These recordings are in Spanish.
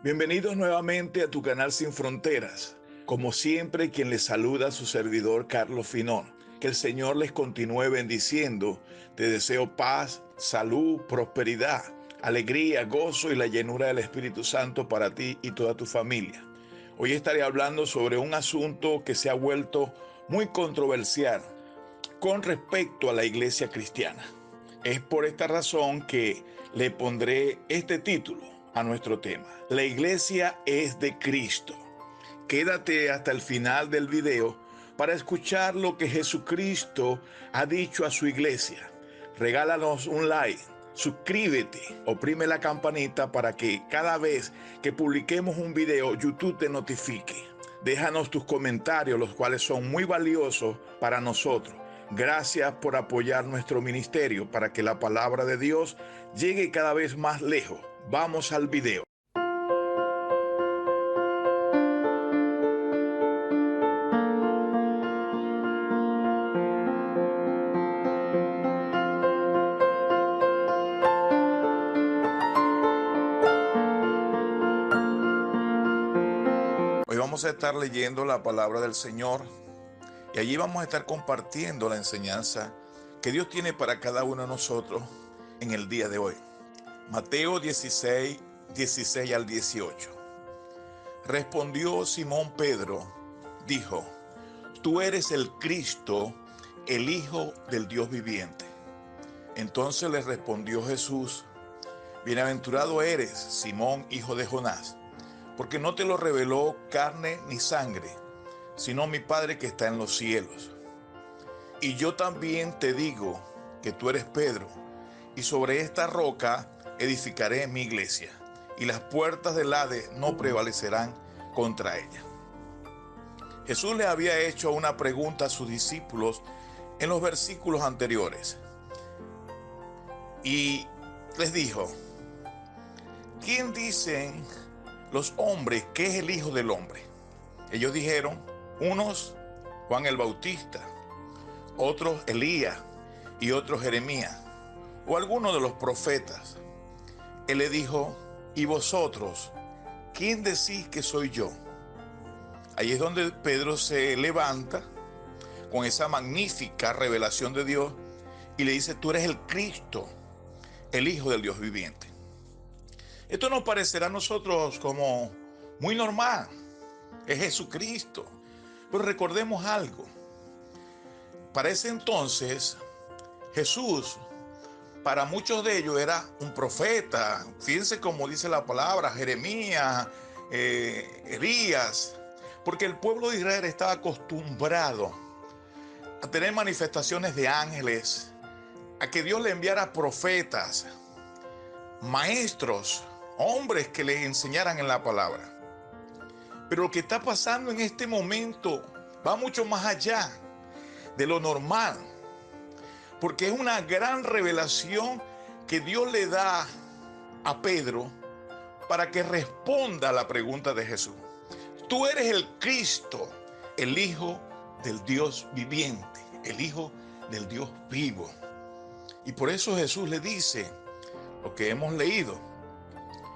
Bienvenidos nuevamente a tu canal Sin Fronteras. Como siempre, quien les saluda a su servidor Carlos Finón. Que el Señor les continúe bendiciendo. Te deseo paz, salud, prosperidad, alegría, gozo y la llenura del Espíritu Santo para ti y toda tu familia. Hoy estaré hablando sobre un asunto que se ha vuelto muy controversial con respecto a la iglesia cristiana. Es por esta razón que le pondré este título a nuestro tema. La iglesia es de Cristo. Quédate hasta el final del video para escuchar lo que Jesucristo ha dicho a su iglesia. Regálanos un like, suscríbete, oprime la campanita para que cada vez que publiquemos un video YouTube te notifique. Déjanos tus comentarios, los cuales son muy valiosos para nosotros. Gracias por apoyar nuestro ministerio para que la palabra de Dios llegue cada vez más lejos. Vamos al video. Hoy vamos a estar leyendo la palabra del Señor y allí vamos a estar compartiendo la enseñanza que Dios tiene para cada uno de nosotros en el día de hoy. Mateo 16, 16 al 18. Respondió Simón Pedro, dijo: Tú eres el Cristo, el Hijo del Dios viviente. Entonces le respondió Jesús: Bienaventurado eres, Simón, hijo de Jonás, porque no te lo reveló carne ni sangre, sino mi Padre que está en los cielos. Y yo también te digo que tú eres Pedro, y sobre esta roca edificaré mi iglesia, y las puertas del Hades no prevalecerán contra ella. Jesús le había hecho una pregunta a sus discípulos en los versículos anteriores, y les dijo: ¿Quién dicen los hombres que es el Hijo del Hombre? Ellos dijeron, unos Juan el Bautista, otros Elías y otros Jeremías, o alguno de los profetas. Él le dijo: ¿y vosotros, quién decís que soy yo? Ahí es donde Pedro se levanta con esa magnífica revelación de Dios y le dice: tú eres el Cristo, el Hijo del Dios viviente. Esto nos parecerá a nosotros como muy normal, es Jesucristo. Pero recordemos algo. Para ese entonces, Jesús, para muchos de ellos, era un profeta. Fíjense cómo dice la palabra, Jeremías, Elías, porque el pueblo de Israel estaba acostumbrado a tener manifestaciones de ángeles, a que Dios le enviara profetas, maestros, hombres que les enseñaran en la palabra. Pero lo que está pasando en este momento va mucho más allá de lo normal, porque es una gran revelación que Dios le da a Pedro para que responda a la pregunta de Jesús. Tú eres el Cristo, el Hijo del Dios viviente, el Hijo del Dios vivo. Y por eso Jesús le dice lo que hemos leído: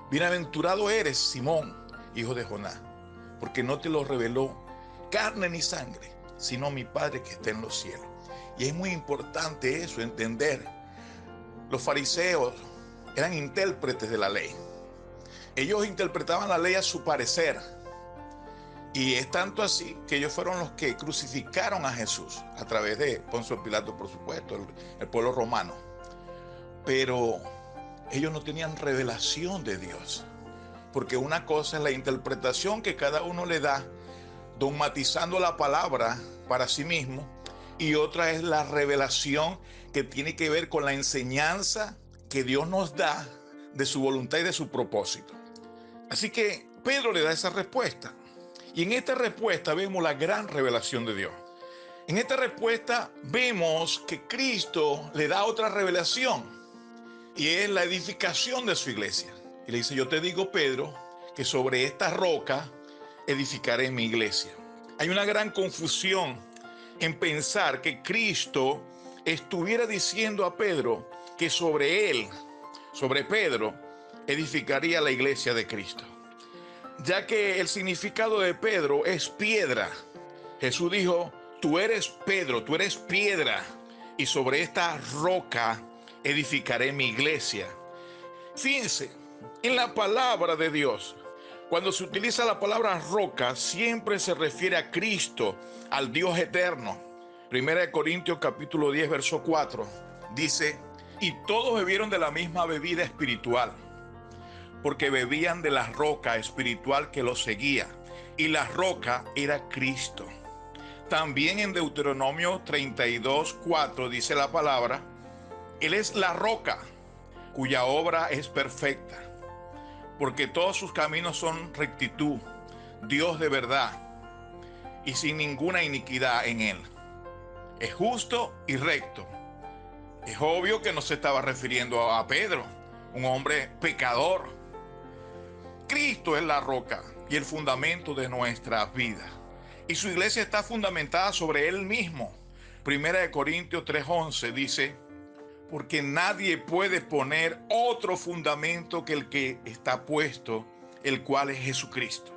Bienaventurado eres, Simón, hijo de Jonás, porque no te lo reveló carne ni sangre, sino mi Padre que está en los cielos. Y es muy importante eso, entender. Los fariseos eran intérpretes de la ley. Ellos interpretaban la ley a su parecer. Y es tanto así que ellos fueron los que crucificaron a Jesús, a través de Poncio Pilato, por supuesto, el pueblo romano. Pero ellos no tenían revelación de Dios, porque una cosa es la interpretación que cada uno le da, dogmatizando la palabra para sí mismo, y otra es la revelación que tiene que ver con la enseñanza que Dios nos da de su voluntad y de su propósito. Así que Pedro le da esa respuesta. Y en esta respuesta vemos la gran revelación de Dios. En esta respuesta vemos que Cristo le da otra revelación, y es la edificación de su iglesia. Y le dice: yo te digo, Pedro, que sobre esta roca edificaré mi iglesia. Hay una gran confusión en pensar que Cristo estuviera diciendo a Pedro que sobre él, sobre Pedro, edificaría la iglesia de Cristo. ya que el significado de Pedro es piedra. Jesús dijo, tú eres Pedro, tú eres piedra, y sobre esta roca edificaré mi iglesia. Fíjense, en la palabra de Dios, cuando se utiliza la palabra roca, siempre se refiere a Cristo, al Dios eterno. Primera de Corintios capítulo 10, verso 4, dice, y todos bebieron de la misma bebida espiritual, porque bebían de la roca espiritual que los seguía, y la roca era Cristo. También en Deuteronomio 32, 4 dice la palabra, Él es la roca, cuya obra es perfecta, porque todos sus caminos son rectitud, Dios de verdad, y sin ninguna iniquidad en Él. Es justo y recto. Es obvio que no se estaba refiriendo a Pedro, un hombre pecador. Cristo es la roca y el fundamento de nuestra vida. Y su iglesia está fundamentada sobre Él mismo. Primera de Corintios 3:11 dice, porque nadie puede poner otro fundamento que el que está puesto, el cual es Jesucristo.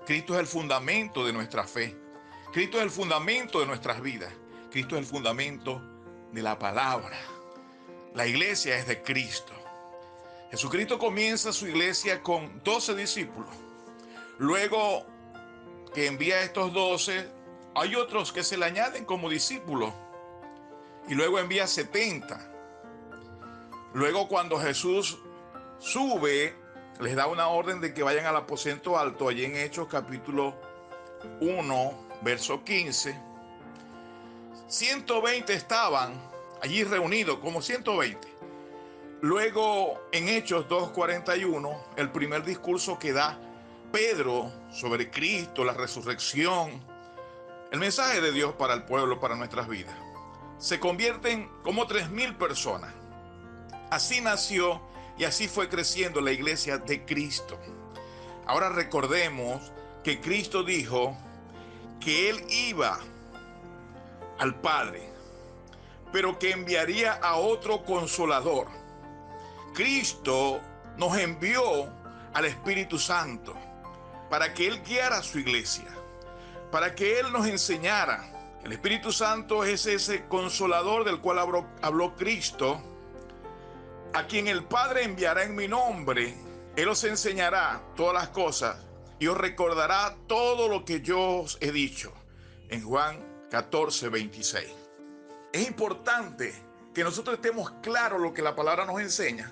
Cristo es el fundamento de nuestra fe. Cristo es el fundamento de nuestras vidas. Cristo es el fundamento de la palabra. La iglesia es de Cristo. Jesucristo comienza su iglesia con 12 discípulos. Luego que envía a estos 12, hay otros que se le añaden como discípulos. Y luego envía 70. Luego cuando Jesús sube, les da una orden de que vayan al aposento alto, allí en Hechos capítulo 1, verso 15. 120 estaban allí reunidos, como 120. Luego en Hechos 2:41, el primer discurso que da Pedro sobre Cristo, la resurrección, el mensaje de Dios para el pueblo, para nuestras vidas. Se convierten como 3,000 personas. Así nació y así fue creciendo la iglesia de Cristo. Ahora recordemos que Cristo dijo que Él iba al Padre, pero que enviaría a otro consolador. Cristo nos envió al Espíritu Santo para que Él guiara a su iglesia, para que Él nos enseñara. El Espíritu Santo es ese consolador del cual habló Cristo, a quien el Padre enviará en mi nombre. Él os enseñará todas las cosas y os recordará todo lo que yo os he dicho. En Juan 14:26. Es importante que nosotros estemos claros lo que la palabra nos enseña,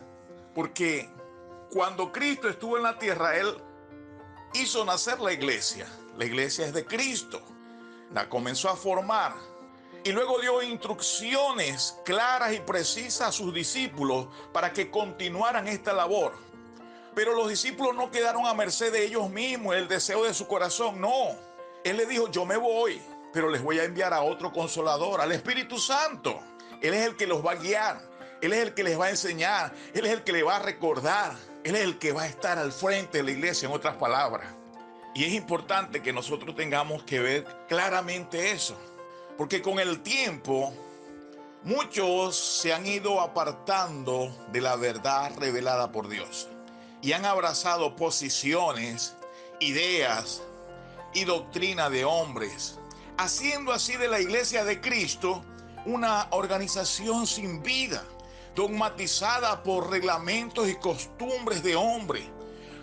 porque cuando Cristo estuvo en la tierra, Él hizo nacer la iglesia. La iglesia es de Cristo. La comenzó a formar. Y luego dio instrucciones claras y precisas a sus discípulos para que continuaran esta labor. Pero los discípulos no quedaron a merced de ellos mismos, el deseo de su corazón, no. Él les dijo, yo me voy, pero les voy a enviar a otro consolador, al Espíritu Santo. Él es el que los va a guiar, Él es el que les va a enseñar, Él es el que les va a recordar, Él es el que va a estar al frente de la iglesia, en otras palabras. Y es importante que nosotros tengamos que ver claramente eso. Porque con el tiempo, muchos se han ido apartando de la verdad revelada por Dios y han abrazado posiciones, ideas y doctrina de hombres, haciendo así de la iglesia de Cristo una organización sin vida, dogmatizada por reglamentos y costumbres de hombres,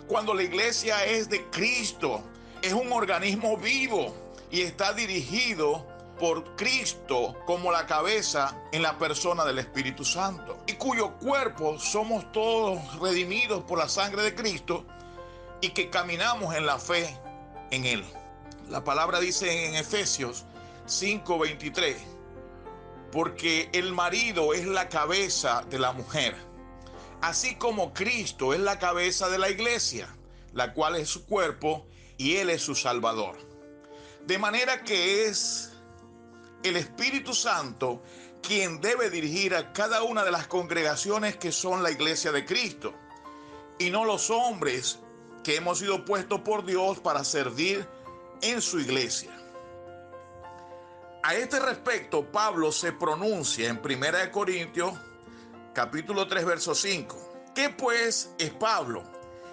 cuando la iglesia es de Cristo, es un organismo vivo y está dirigido por Cristo como la cabeza en la persona del Espíritu Santo, y cuyo cuerpo somos todos redimidos por la sangre de Cristo y que caminamos en la fe en Él. La palabra dice en Efesios 5:23, porque el marido es la cabeza de la mujer, así como Cristo es la cabeza de la iglesia, la cual es su cuerpo y Él es su Salvador. De manera que es el Espíritu Santo quien debe dirigir a cada una de las congregaciones que son la iglesia de Cristo, y no los hombres que hemos sido puestos por Dios para servir en su iglesia. A este respecto, Pablo se pronuncia en 1 Corintios capítulo 3, verso 5. ¿Qué pues es Pablo?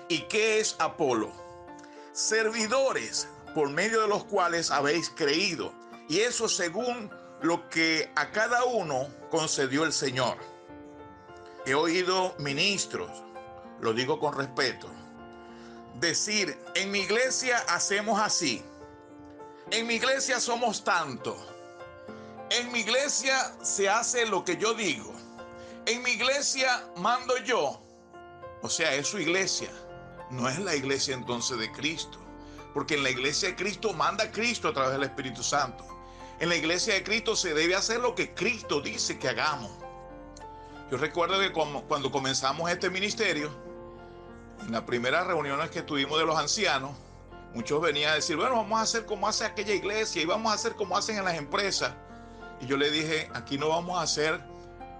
¿Y qué es Apolo? servidores por medio de los cuales habéis creído, y eso según lo que a cada uno concedió el Señor. He oído ministros, lo digo con respeto, decir: en mi iglesia hacemos así, en mi iglesia somos tanto, en mi iglesia se hace lo que yo digo, en mi iglesia mando yo. O sea, es su iglesia, no es la iglesia entonces de Cristo, porque en la iglesia de Cristo manda Cristo a través del Espíritu Santo. En la iglesia de Cristo se debe hacer lo que Cristo dice que hagamos. Yo recuerdo que cuando comenzamos este ministerio, en las primeras reuniones que tuvimos de los ancianos, muchos venían a decir: bueno, vamos a hacer como hace aquella iglesia y vamos a hacer como hacen en las empresas. Y yo le dije: aquí no vamos a hacer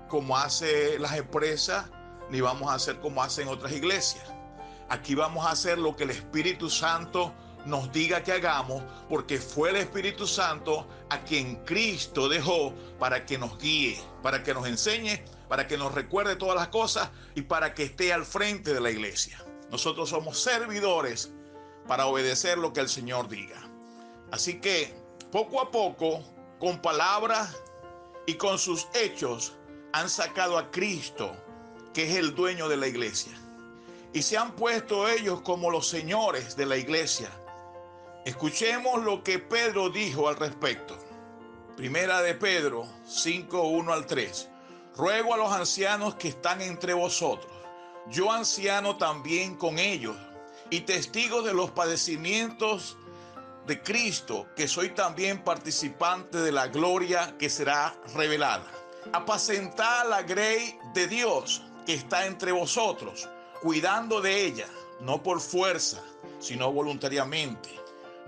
como hacen las empresas, ni vamos a hacer como hacen otras iglesias. Aquí vamos a hacer lo que el Espíritu Santo nos diga que hagamos, porque fue el Espíritu Santo a quien Cristo dejó para que nos guíe, para que nos enseñe, para que nos recuerde todas las cosas y para que esté al frente de la iglesia. Nosotros somos servidores para obedecer lo que el Señor diga. Así que poco a poco, con palabras y con sus hechos, han sacado a Cristo, que es el dueño de la iglesia, y se han puesto ellos como los señores de la iglesia. Escuchemos lo que Pedro dijo al respecto. Primera de Pedro 5, 1 al 3. Ruego a los ancianos que están entre vosotros, yo anciano también con ellos, y testigo de los padecimientos de Cristo, que soy también participante de la gloria que será revelada. Apacentad la grey de Dios que está entre vosotros, cuidando de ella, no por fuerza, sino voluntariamente,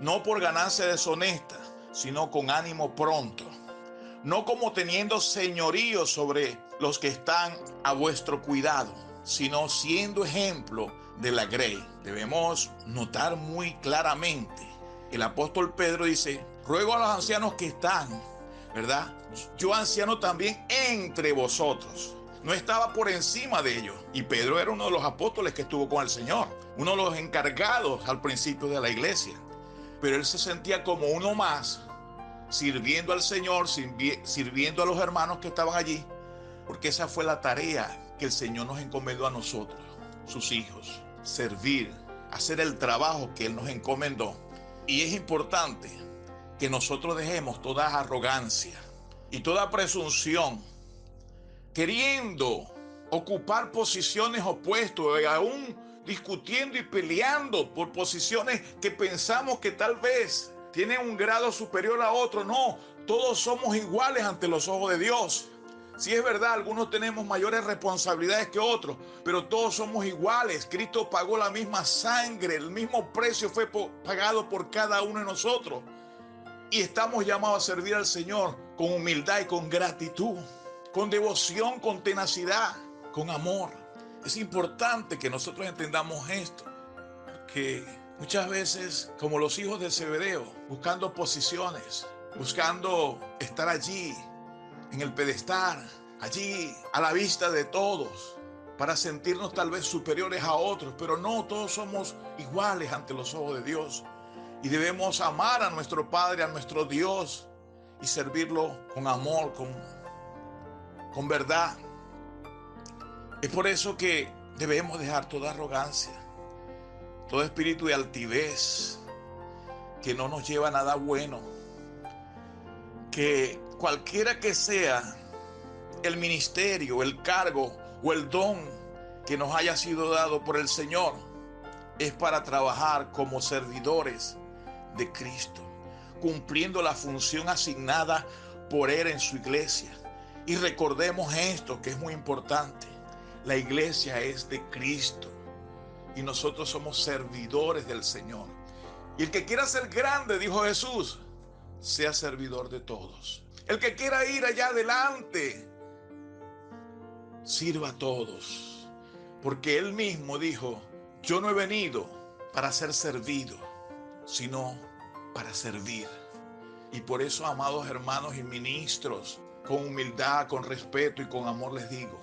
no por ganancia deshonesta, sino con ánimo pronto, no como teniendo señorío sobre los que están a vuestro cuidado, sino siendo ejemplo de la grey. Debemos notar muy claramente, el apóstol Pedro dice: ruego a los ancianos que están, ¿verdad? Yo anciano también entre vosotros. No estaba por encima de ellos. Y Pedro era uno de los apóstoles que estuvo con el Señor, uno de los encargados al principio de la iglesia. Pero él se sentía como uno más, sirviendo al Señor, sirviendo a los hermanos que estaban allí, porque esa fue la tarea que el Señor nos encomendó a nosotros, sus hijos: servir, hacer el trabajo que Él nos encomendó. Y es importante que nosotros dejemos toda arrogancia y toda presunción, queriendo ocupar posiciones opuestas, y aún discutiendo y peleando por posiciones que pensamos que tal vez tienen un grado superior a otro. No, todos somos iguales ante los ojos de Dios. Sí, es verdad, algunos tenemos mayores responsabilidades que otros, pero todos somos iguales. Cristo pagó la misma sangre, el mismo precio fue pagado por cada uno de nosotros. Y estamos llamados a servir al Señor con humildad y con gratitud, con devoción, con tenacidad, con amor. Es importante que nosotros entendamos esto, que muchas veces, como los hijos de Zebedeo, buscando posiciones, buscando estar allí en el pedestal, allí a la vista de todos, para sentirnos tal vez superiores a otros, pero no, todos somos iguales ante los ojos de Dios. Y debemos amar a nuestro Padre, a nuestro Dios, y servirlo con amor, con verdad. Es por eso que debemos dejar toda arrogancia, todo espíritu de altivez que no nos lleva a nada bueno. Que cualquiera que sea el ministerio, el cargo o el don que nos haya sido dado por el Señor, es para trabajar como servidores de Cristo, cumpliendo la función asignada por Él en su iglesia. Y recordemos esto, que es muy importante: la iglesia es de Cristo y nosotros somos servidores del Señor. Y el que quiera ser grande, dijo Jesús, sea servidor de todos. El que quiera ir allá adelante, sirva a todos, porque Él mismo dijo: yo no he venido para ser servido, sino para servir. Y por eso, amados hermanos y ministros, con humildad, con respeto y con amor les digo: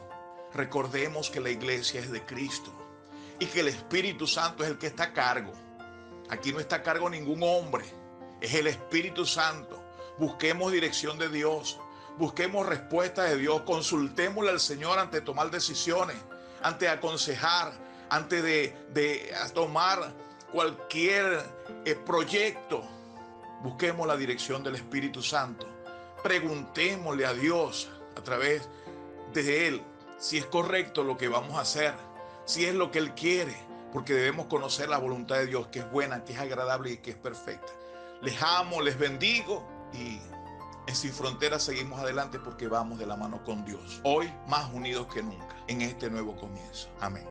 recordemos que la iglesia es de Cristo y que el Espíritu Santo es el que está a cargo. Aquí no está a cargo ningún hombre, es el Espíritu Santo. Busquemos dirección de Dios, busquemos respuesta de Dios, consultémosle al Señor antes de tomar decisiones, antes de aconsejar, antes de tomar cualquier proyecto. Busquemos la dirección del Espíritu Santo. Preguntémosle a Dios a través de Él si es correcto lo que vamos a hacer, si es lo que Él quiere, porque debemos conocer la voluntad de Dios, que es buena, que es agradable y que es perfecta. Les amo, les bendigo y en Sin Fronteras seguimos adelante porque vamos de la mano con Dios. Hoy más unidos que nunca en este nuevo comienzo. Amén.